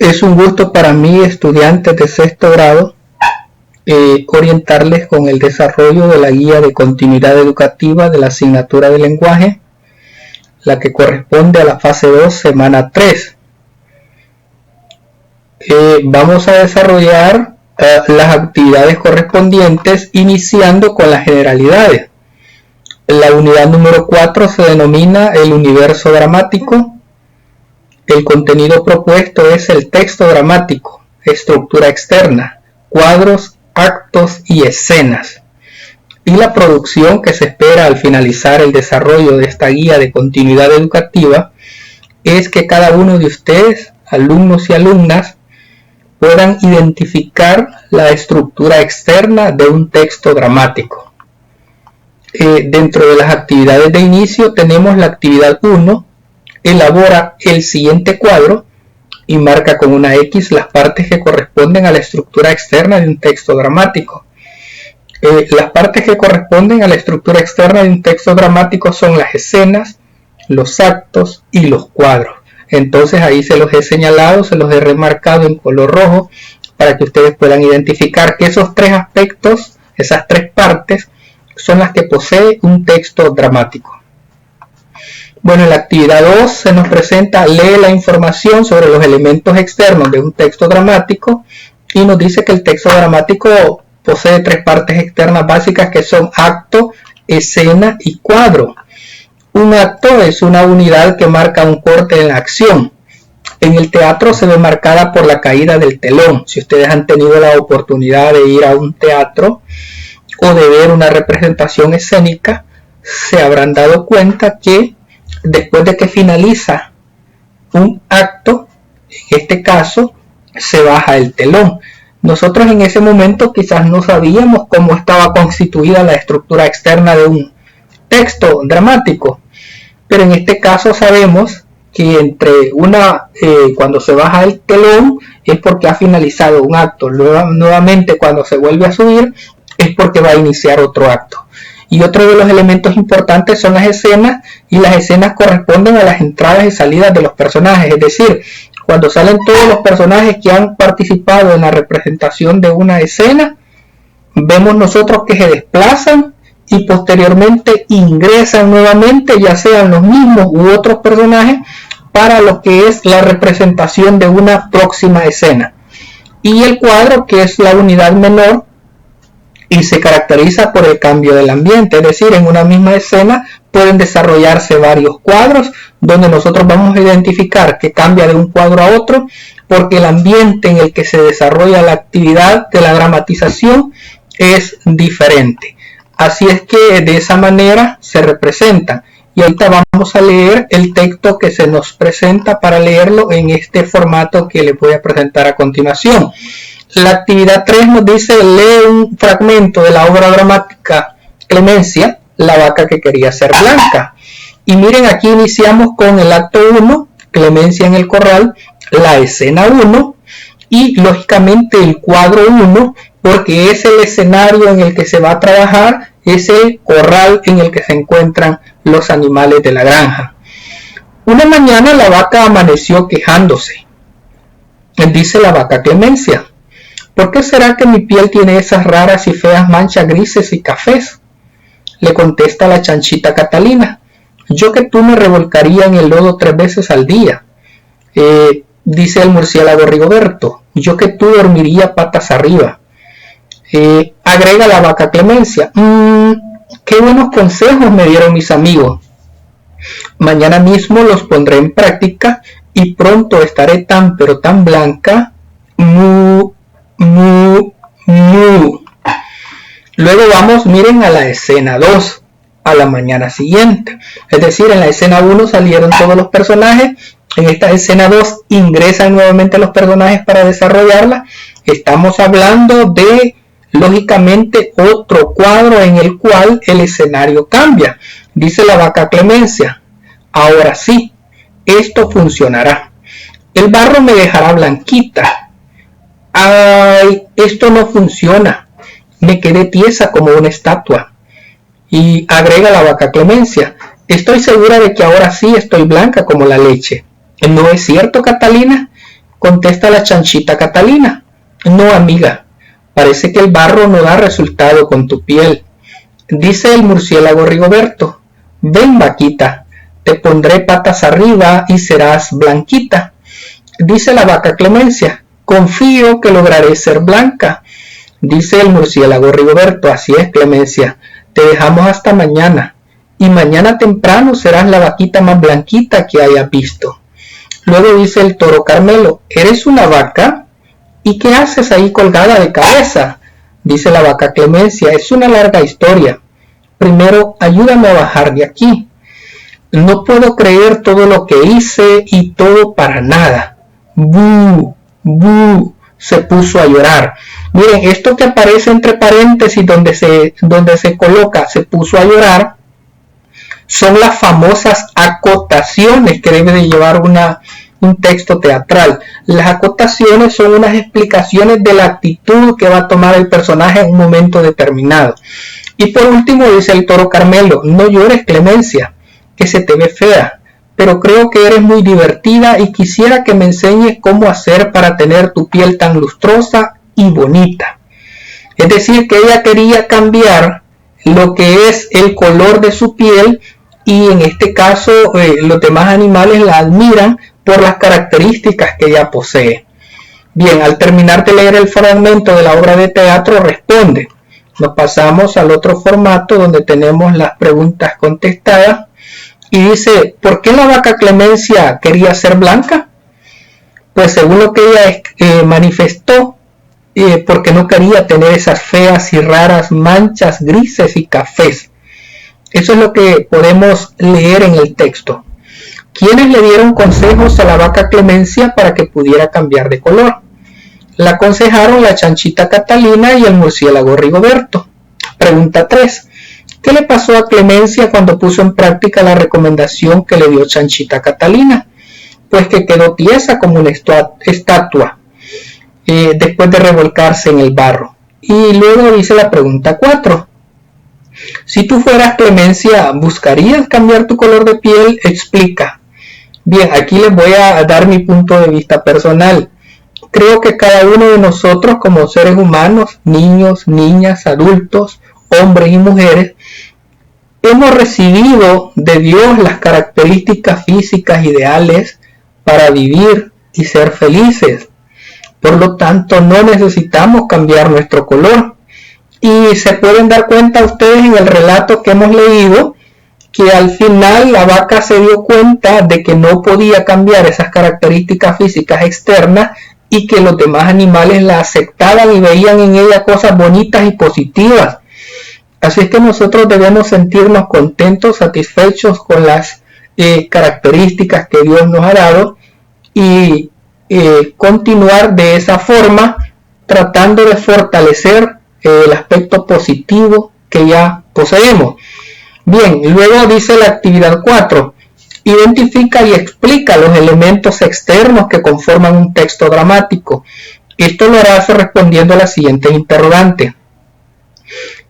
Es un gusto para mí, estudiantes de sexto grado, orientarles con el desarrollo de la guía de continuidad educativa de la asignatura de lenguaje, la que corresponde a la fase 2, semana 3. Vamos a desarrollar las actividades correspondientes, iniciando con las generalidades. La unidad número 4 se denomina el universo dramático. El contenido propuesto es el texto dramático, estructura externa, cuadros, actos y escenas. Y la producción que se espera al finalizar el desarrollo de esta guía de continuidad educativa es que cada uno de ustedes, alumnos y alumnas, puedan identificar la estructura externa de un texto dramático. Dentro de las actividades de inicio tenemos la actividad 1, elabora el siguiente cuadro y marca con una X las partes que corresponden a la estructura externa de un texto dramático. Las partes que corresponden a la estructura externa de un texto dramático son las escenas, los actos y los cuadros. Entonces ahí se los he señalado, se los he remarcado en color rojo para que ustedes puedan identificar que esos tres aspectos, esas tres partes, son las que posee un texto dramático. Bueno, en la actividad 2 se nos presenta, lee la información sobre los elementos externos de un texto dramático y nos dice que el texto dramático posee tres partes externas básicas que son acto, escena y cuadro. Un acto es una unidad que marca un corte en la acción. En el teatro se ve marcada por la caída del telón. Si ustedes han tenido la oportunidad de ir a un teatro o de ver una representación escénica, se habrán dado cuenta que después de que finaliza un acto, en este caso, se baja el telón. Nosotros en ese momento quizás no sabíamos cómo estaba constituida la estructura externa de un texto dramático, pero en este caso sabemos que cuando se baja el telón es porque ha finalizado un acto. Nuevamente cuando se vuelve a subir es porque va a iniciar otro acto. Y otro de los elementos importantes son las escenas, y las escenas corresponden a las entradas y salidas de los personajes, es decir, cuando salen todos los personajes que han participado en la representación de una escena, vemos nosotros que se desplazan y posteriormente ingresan nuevamente, ya sean los mismos u otros personajes, para lo que es la representación de una próxima escena. Y el cuadro, que es la unidad menor, y se caracteriza por el cambio del ambiente, es decir, en una misma escena pueden desarrollarse varios cuadros donde nosotros vamos a identificar que cambia de un cuadro a otro porque el ambiente en el que se desarrolla la actividad de la dramatización es diferente. Así es que de esa manera se representan. Y ahorita vamos a leer el texto que se nos presenta para leerlo en este formato que les voy a presentar a continuación. La actividad 3 nos dice, lee un fragmento de la obra dramática Clemencia, la vaca que quería ser blanca. Y miren, aquí iniciamos con el acto 1, Clemencia en el corral, la escena 1 y lógicamente el cuadro 1, porque es el escenario en el que se va a trabajar, es el corral en el que se encuentran los animales de la granja. Una mañana la vaca amaneció quejándose. Dice la vaca Clemencia, ¿por qué será que mi piel tiene esas raras y feas manchas grises y cafés? Le contesta la chanchita Catalina, yo que tú me revolcaría en el lodo 3 veces al día. Dice el murciélago Rigoberto, yo que tú dormiría patas arriba. Agrega la vaca Clemencia, qué buenos consejos me dieron mis amigos. Mañana mismo los pondré en práctica y pronto estaré tan pero tan blanca. Mu. Luego vamos, miren, a la escena 2, a la mañana siguiente. Es decir, en la escena 1 salieron todos los personajes, en esta escena 2 ingresan nuevamente los personajes para desarrollarla. Estamos hablando de, lógicamente, otro cuadro en el cual el escenario cambia. Dice la vaca Clemencia, ahora sí, esto funcionará. El barro me dejará blanquita. Ay, esto no funciona. Me quedé tiesa como una estatua. Y agrega la vaca Clemencia, estoy segura de que ahora sí estoy blanca como la leche. ¿No es cierto, Catalina? Contesta la chanchita Catalina: no, amiga, parece que el barro no da resultado con tu piel. Dice el murciélago Rigoberto: ven, vaquita, te pondré patas arriba y serás blanquita. Dice la vaca Clemencia: confío que lograré ser blanca. Dice el murciélago Rigoberto: así es, Clemencia, te dejamos hasta mañana, y mañana temprano serás la vaquita más blanquita que hayas visto. Luego dice el toro Carmelo: ¿eres una vaca? ¿Y qué haces ahí colgada de cabeza? Dice la vaca Clemencia: es una larga historia. Primero, ayúdame a bajar de aquí. No puedo creer todo lo que hice y todo para nada. ¡Bú! ¡Bú! Se puso a llorar. Miren, esto que aparece entre paréntesis donde se coloca se puso a llorar, son las famosas acotaciones que debe de llevar un texto teatral. Las acotaciones son unas explicaciones de la actitud que va a tomar el personaje en un momento determinado. Y por último dice el toro Carmelo: no llores, Clemencia, que se te ve fea, pero creo que eres muy divertida y quisiera que me enseñes cómo hacer para tener tu piel tan lustrosa y bonita. Es decir, que ella quería cambiar lo que es el color de su piel, y en este caso los demás animales la admiran por las características que ella posee. Bien, al terminar de leer el fragmento de la obra de teatro, responde. Nos pasamos al otro formato donde tenemos las preguntas contestadas. Y dice: ¿por qué la vaca Clemencia quería ser blanca? Pues según lo que ella manifestó, porque no quería tener esas feas y raras manchas grises y cafés. Eso es lo que podemos leer en el texto. ¿Quiénes le dieron consejos a la vaca Clemencia para que pudiera cambiar de color? La aconsejaron la chanchita Catalina y el murciélago Rigoberto. Pregunta 3. ¿Qué le pasó a Clemencia cuando puso en práctica la recomendación que le dio chanchita Catalina? Pues que quedó tiesa como una estatua después de revolcarse en el barro. Y luego dice la pregunta 4. Si tú fueras Clemencia, ¿buscarías cambiar tu color de piel? Explica. Bien, aquí les voy a dar mi punto de vista personal. Creo que cada uno de nosotros como seres humanos, niños, niñas, adultos, hombres y mujeres, hemos recibido de Dios las características físicas ideales para vivir y ser felices. Por lo tanto, no necesitamos cambiar nuestro color. Y se pueden dar cuenta ustedes en el relato que hemos leído que al final la vaca se dio cuenta de que no podía cambiar esas características físicas externas y que los demás animales la aceptaban y veían en ella cosas bonitas y positivas. Así es que nosotros debemos sentirnos contentos, satisfechos con las características que Dios nos ha dado y continuar de esa forma tratando de fortalecer el aspecto positivo que ya poseemos. Bien, luego dice la actividad 4. Identifica y explica los elementos externos que conforman un texto dramático. Esto lo harás respondiendo a la siguiente interrogante.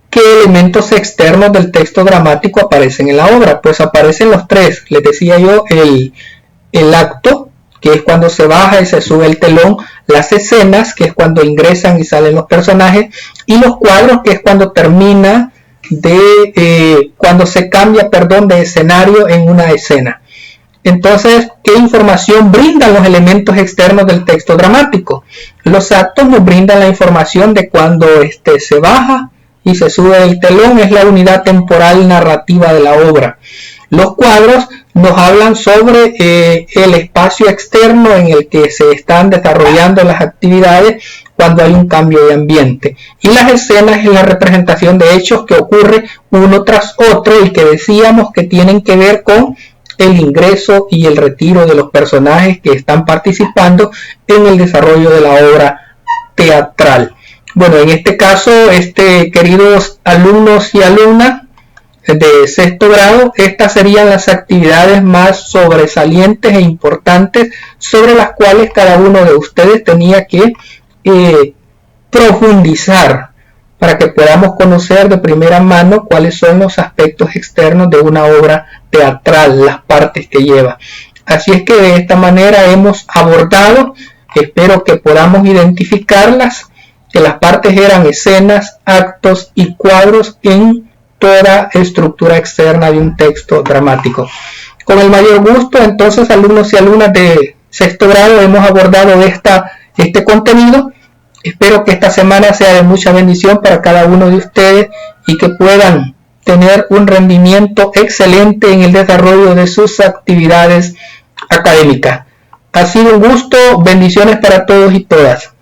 ¿Qué elementos externos del texto dramático aparecen en la obra? Pues aparecen los 3. Les decía yo, el acto, que es cuando se baja y se sube el telón, las escenas, que es cuando ingresan y salen los personajes, y los cuadros, que es cuando termina cuando se cambia, de escenario en una escena. Entonces, ¿qué información brindan los elementos externos del texto dramático? Los actos nos brindan la información de cuando se baja y se sube el telón, es la unidad temporal narrativa de la obra. Los cuadros nos hablan sobre el espacio externo en el que se están desarrollando las actividades cuando hay un cambio de ambiente. Y las escenas es la representación de hechos que ocurre uno tras otro y que decíamos que tienen que ver con el ingreso y el retiro de los personajes que están participando en el desarrollo de la obra teatral. Bueno, en este caso, queridos alumnos y alumnas de sexto grado, estas serían las actividades más sobresalientes e importantes sobre las cuales cada uno de ustedes tenía que profundizar para que podamos conocer de primera mano cuáles son los aspectos externos de una obra teatral, las partes que lleva. Así es que de esta manera hemos abordado Espero que podamos identificarlas, que las partes eran escenas, actos y cuadros en toda estructura externa de un texto dramático. Con el mayor gusto, entonces, alumnos y alumnas de sexto grado, hemos abordado este contenido. Espero que esta semana sea de mucha bendición para cada uno de ustedes y que puedan tener un rendimiento excelente en el desarrollo de sus actividades académicas. Ha sido un gusto, bendiciones para todos y todas.